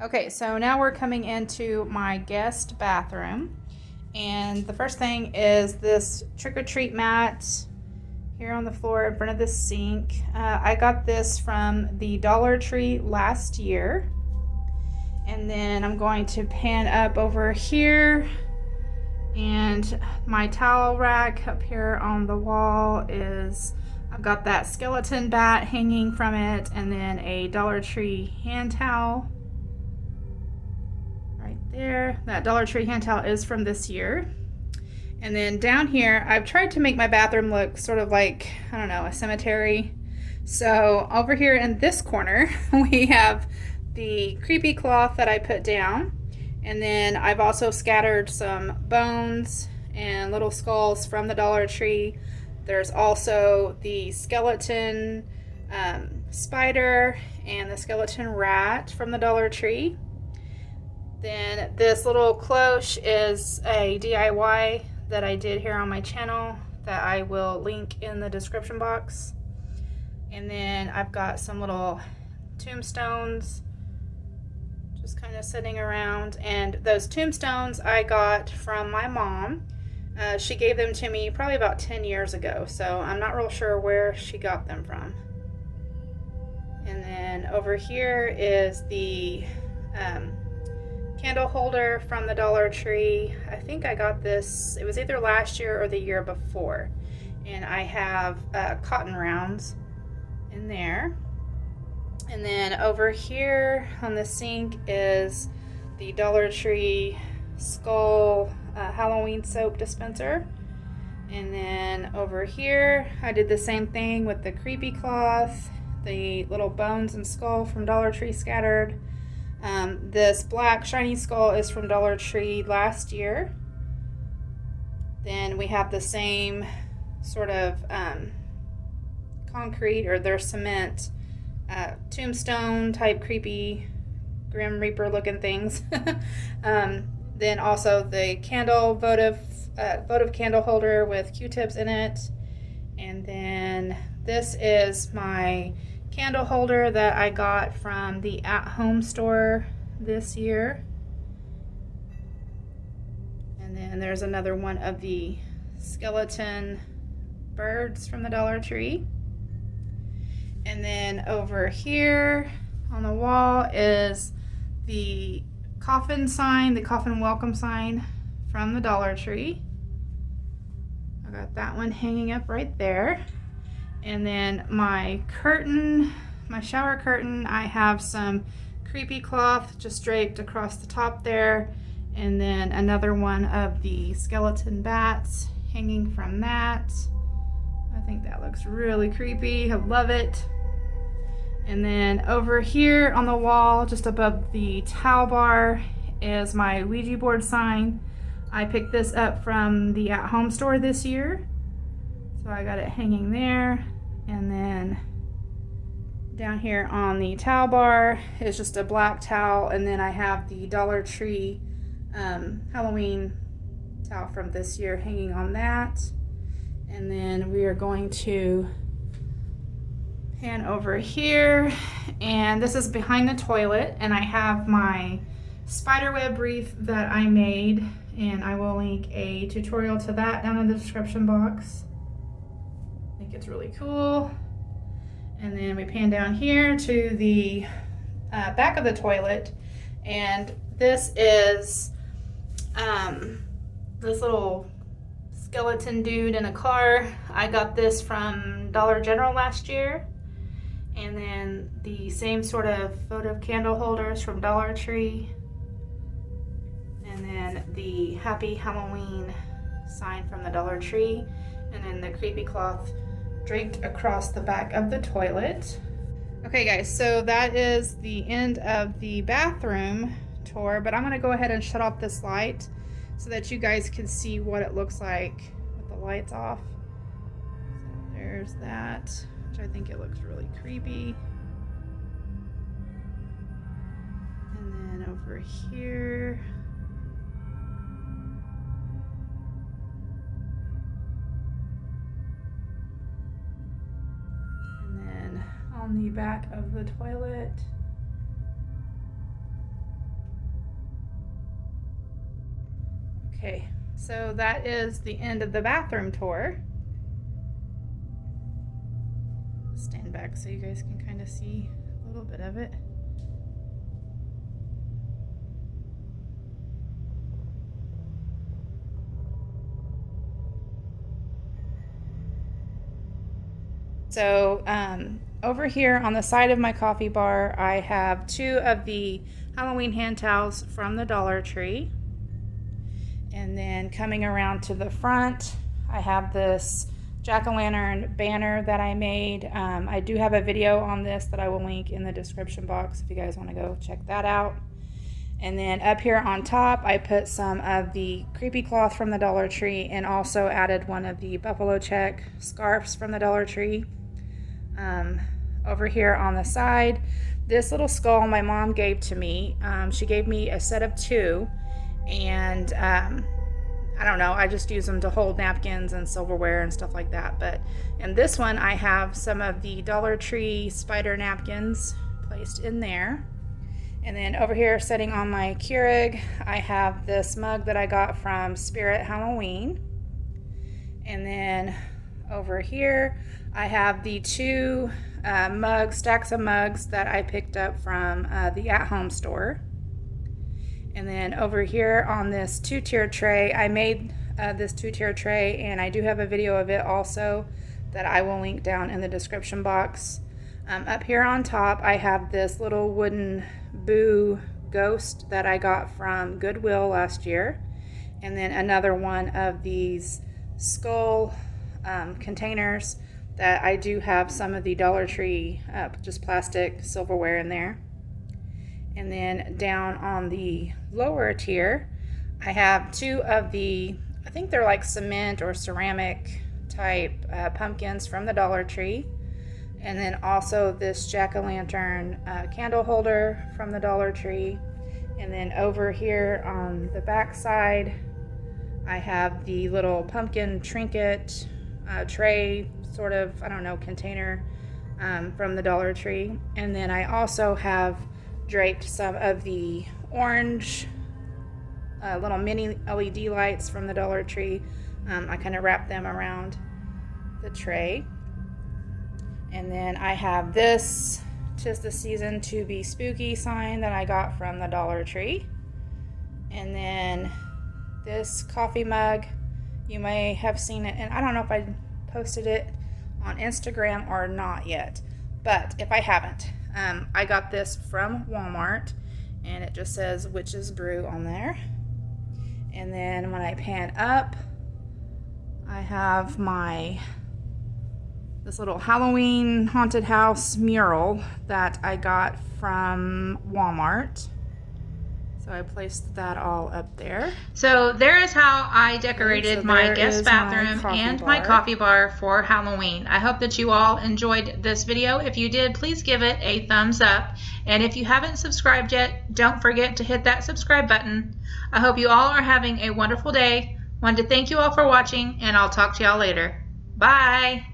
Okay, so now we're coming into my guest bathroom. And the first thing is this trick-or-treat mat here on the floor in front of the sink. I got this from the Dollar Tree last year. And then I'm going to pan up over here. And my towel rack up here on the wall is, I've got that skeleton bat hanging from it, and then a Dollar Tree hand towel. There, that Dollar Tree hand towel is from this year. And then down here, I've tried to make my bathroom look sort of like, I don't know, a cemetery. So over here in this corner, we have the creepy cloth that I put down. And then I've also scattered some bones and little skulls from the Dollar Tree. There's also the skeleton spider and the skeleton rat from the Dollar Tree. Then this little cloche is a DIY that I did here on my channel that I will link in the description box. And then I've got some little tombstones just kind of sitting around. And those tombstones I got from my mom. She gave them to me probably about 10 years ago, so I'm not real sure where she got them from. And then over here is the candle holder from the Dollar Tree. I think I got this, it was either last year or the year before. And I have cotton rounds in there. And then over here on the sink is the Dollar Tree skull Halloween soap dispenser. And then over here I did the same thing with the creepy cloth, the little bones and skull from Dollar Tree scattered. This black shiny skull is from Dollar Tree last year. Then we have the same sort of concrete, or their cement, tombstone type creepy Grim Reaper looking things. Then also the candle votive candle holder with Q-tips in it. And then this is my candle holder that I got from the at-home store this year. And then there's another one of the skeleton birds from the Dollar Tree. And then over here on the wall is the coffin sign, the coffin welcome sign from the Dollar Tree. I got that one hanging up right there. And then my curtain, my shower curtain, I have some creepy cloth just draped across the top there. And then another one of the skeleton bats hanging from that. I think that looks really creepy. I love it. And then over here on the wall, just above the towel bar, is my Ouija board sign. I picked this up from the at-home store this year. So I got it hanging there. And then down here on the towel bar is just a black towel. And then I have the Dollar Tree Halloween towel from this year hanging on that. And then we are going to pan over here. And this is behind the toilet. And I have my spiderweb wreath that I made. And I will link a tutorial to that down in the description box. I think it's really cool. And then we pan down here to the back of the toilet, and this is this little skeleton dude in a car. I got this from Dollar General last year. And then the same sort of votive candle holders from Dollar Tree. And then the Happy Halloween sign from the Dollar Tree. And then the creepy cloth draped across the back of the toilet. Okay guys, so that is the end of the bathroom tour, but I'm gonna go ahead and shut off this light so that you guys can see what it looks like with the lights off. So there's that, which I think it looks really creepy. And then over here, on the back of the toilet, Okay, so that is the end of the bathroom tour. Stand back so you guys can kind of see a little bit of it. So over here on the side of my coffee bar, I have 2 of the Halloween hand towels from the Dollar Tree. And then coming around to the front, I have this jack-o'-lantern banner that I made. I do have a video on this that I will link in the description box if you guys want to go check that out. And then up here on top, I put some of the creepy cloth from the Dollar Tree and also added one of the buffalo check scarves from the Dollar Tree. Over here on the side, this little skull my mom gave to me. She gave me a set of 2, and I don't know, I just use them to hold napkins and silverware and stuff like that. But in this one, I have some of the Dollar Tree spider napkins placed in there. And then over here, sitting on my Keurig, I have this mug that I got from Spirit Halloween. And then over here, I have the 2 stacks of mugs that I picked up from the at-home store. And then over here on this 2-tier tray, I made this 2-tier tray, and I do have a video of it also that I will link down in the description box. Up here on top, I have this little wooden Boo ghost that I got from Goodwill last year. And then another one of these skull containers that I do have some of the Dollar Tree just plastic silverware in there. And then down on the lower tier, I have 2 of the, I think they're like cement or ceramic type pumpkins from the Dollar Tree. And then also this jack-o'-lantern candle holder from the Dollar Tree. And then over here on the back side, I have the little pumpkin trinket tray, sort of, I don't know, container from the Dollar Tree. And then I also have draped some of the orange little mini LED lights from the Dollar Tree. I kind of wrapped them around the tray. And then I have this "'Tis the Season to Be Spooky" sign that I got from the Dollar Tree. And then this coffee mug, you may have seen it, and I don't know if I posted it on Instagram or not yet, but if I haven't, I got this from Walmart, and it just says Witch's Brew on there. And then when I pan up, I have this little Halloween haunted house mural that I got from Walmart. So I placed that all up there. So there is how I decorated my guest bathroom and my coffee bar for Halloween. I hope that you all enjoyed this video. If you did, please give it a thumbs up. And if you haven't subscribed yet, don't forget to hit that subscribe button. I hope you all are having a wonderful day. Wanted to thank you all for watching, and I'll talk to y'all later. Bye!